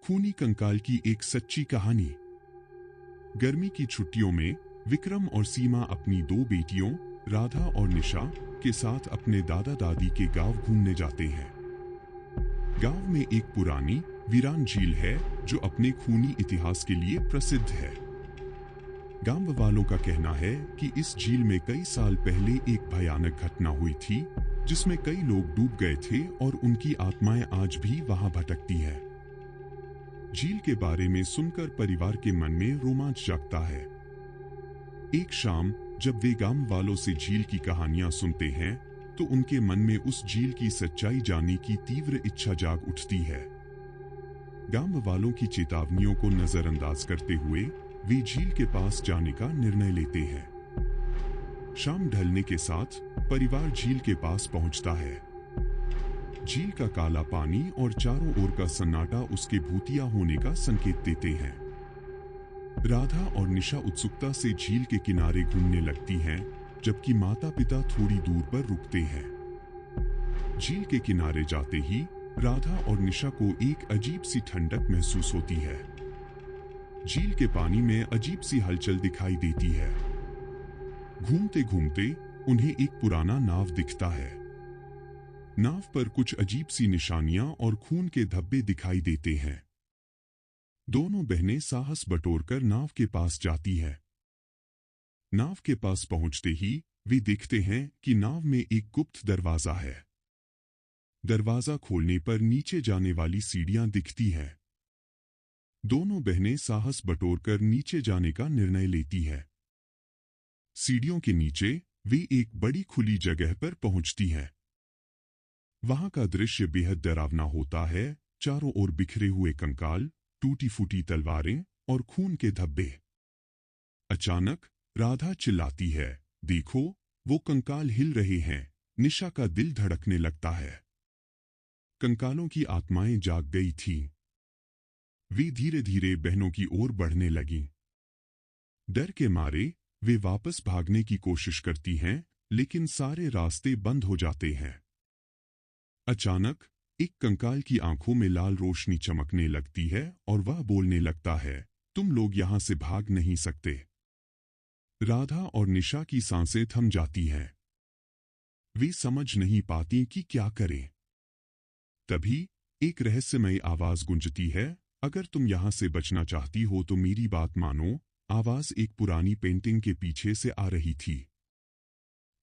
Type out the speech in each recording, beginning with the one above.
खूनी कंकाल की एक सच्ची कहानी। गर्मी की छुट्टियों में विक्रम और सीमा अपनी दो बेटियों राधा और निशा के साथ अपने दादा दादी के गांव घूमने जाते हैं। गांव में एक पुरानी वीरान झील है जो अपने खूनी इतिहास के लिए प्रसिद्ध है। गांव वालों का कहना है कि इस झील में कई साल पहले एक भयानक घटना हुई थी जिसमें कई लोग डूब गए थे और उनकी आत्माएं आज भी वहां भटकती हैं। झील के बारे में सुनकर परिवार के मन में रोमांच जागता है। एक शाम जब वे गांव वालों से झील की कहानियां सुनते हैं तो उनके मन में उस झील की सच्चाई जानने की तीव्र इच्छा जाग उठती है। गांव वालों की चेतावनियों को नजरअंदाज करते हुए वे झील के पास जाने का निर्णय लेते हैं। शाम ढलने के साथ परिवार झील के पास पहुंचता है। झील का काला पानी और चारों ओर का सन्नाटा उसके भूतिया होने का संकेत देते हैं। राधा और निशा उत्सुकता से झील के किनारे घूमने लगती हैं, जबकि माता पिता थोड़ी दूर पर रुकते हैं। झील के किनारे जाते ही राधा और निशा को एक अजीब सी ठंडक महसूस होती है। झील के पानी में अजीब सी हलचल दिखाई देती है। घूमते घूमते उन्हें एक पुराना नाव दिखता है। नाव पर कुछ अजीब सी निशानियां और खून के धब्बे दिखाई देते हैं। दोनों बहनें साहस बटोरकर नाव के पास जाती है। नाव के पास पहुंचते ही वे देखते हैं कि नाव में एक गुप्त दरवाजा है। दरवाजा खोलने पर नीचे जाने वाली सीढ़ियां दिखती हैं। दोनों बहनें साहस बटोरकर नीचे जाने का निर्णय लेती है। सीढ़ियों के नीचे वे एक बड़ी खुली जगह पर पहुंचती हैं। वहां का दृश्य बेहद डरावना होता है। चारों ओर बिखरे हुए कंकाल, टूटी फूटी तलवारें और खून के धब्बे। अचानक राधा चिल्लाती है, देखो, वो कंकाल हिल रहे हैं। निशा का दिल धड़कने लगता है। कंकालों की आत्माएं जाग गई थीं। वे धीरे धीरे बहनों की ओर बढ़ने लगीं। डर के मारे वे वापस भागने की कोशिश करती हैं, लेकिन सारे रास्ते बंद हो जाते हैं। अचानक एक कंकाल की आंखों में लाल रोशनी चमकने लगती है और वह बोलने लगता है, तुम लोग यहां से भाग नहीं सकते। राधा और निशा की सांसें थम जाती हैं। वे समझ नहीं पाती कि क्या करें। तभी एक रहस्यमयी आवाज गूंजती है, अगर तुम यहां से बचना चाहती हो तो मेरी बात मानो। आवाज एक पुरानी पेंटिंग के पीछे से आ रही थी।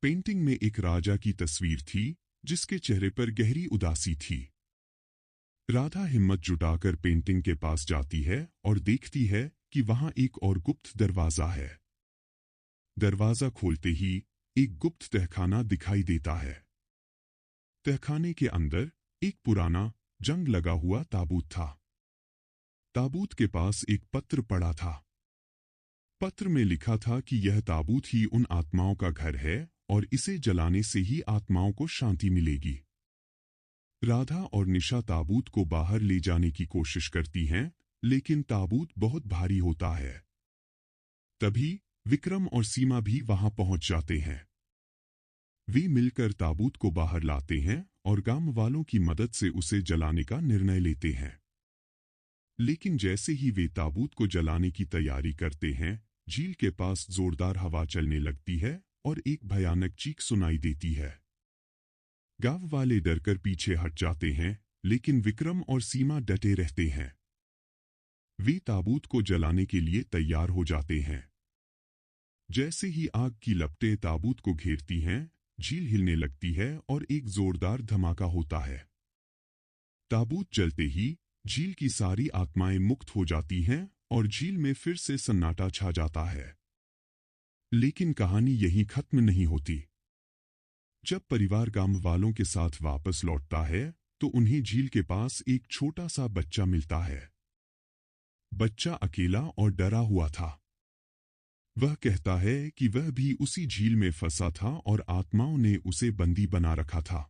पेंटिंग में एक राजा की तस्वीर थी जिसके चेहरे पर गहरी उदासी थी। राधा हिम्मत जुटाकर पेंटिंग के पास जाती है और देखती है कि वहां एक और गुप्त दरवाजा है। दरवाजा खोलते ही एक गुप्त तहखाना दिखाई देता है। तहखाने के अंदर एक पुराना जंग लगा हुआ ताबूत था। ताबूत के पास एक पत्र पड़ा था। पत्र में लिखा था कि यह ताबूत ही उन आत्माओं का घर है और इसे जलाने से ही आत्माओं को शांति मिलेगी। राधा और निशा ताबूत को बाहर ले जाने की कोशिश करती हैं, लेकिन ताबूत बहुत भारी होता है। तभी विक्रम और सीमा भी वहां पहुंच जाते हैं। वे मिलकर ताबूत को बाहर लाते हैं और गांव वालों की मदद से उसे जलाने का निर्णय लेते हैं। लेकिन जैसे ही वे ताबूत को जलाने की तैयारी करते हैं, झील के पास जोरदार हवा चलने लगती है और एक भयानक चीख सुनाई देती है। गांव वाले डरकर पीछे हट जाते हैं, लेकिन विक्रम और सीमा डटे रहते हैं। वे ताबूत को जलाने के लिए तैयार हो जाते हैं। जैसे ही आग की लपटें ताबूत को घेरती हैं, झील हिलने लगती है और एक जोरदार धमाका होता है। ताबूत जलते ही झील की सारी आत्माएं मुक्त हो जाती हैं और झील में फिर से सन्नाटा छा जाता है। लेकिन कहानी यहीं खत्म नहीं होती। जब परिवार गांव वालों के साथ वापस लौटता है तो उन्हें झील के पास एक छोटा सा बच्चा मिलता है। बच्चा अकेला और डरा हुआ था। वह कहता है कि वह भी उसी झील में फंसा था और आत्माओं ने उसे बंदी बना रखा था।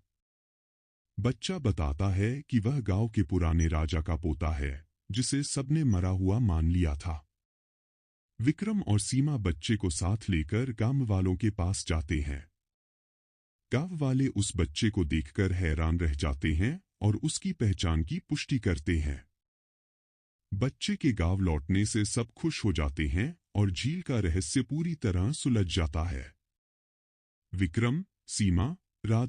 बच्चा बताता है कि वह गांव के पुराने राजा का पोता है जिसे सबने मरा हुआ मान लिया था। विक्रम और सीमा बच्चे को साथ लेकर गांव वालों के पास जाते हैं। गांव वाले उस बच्चे को देखकर हैरान रह जाते हैं और उसकी पहचान की पुष्टि करते हैं। बच्चे के गाँव लौटने से सब खुश हो जाते हैं और झील का रहस्य पूरी तरह सुलझ जाता है। विक्रम, सीमा, राधा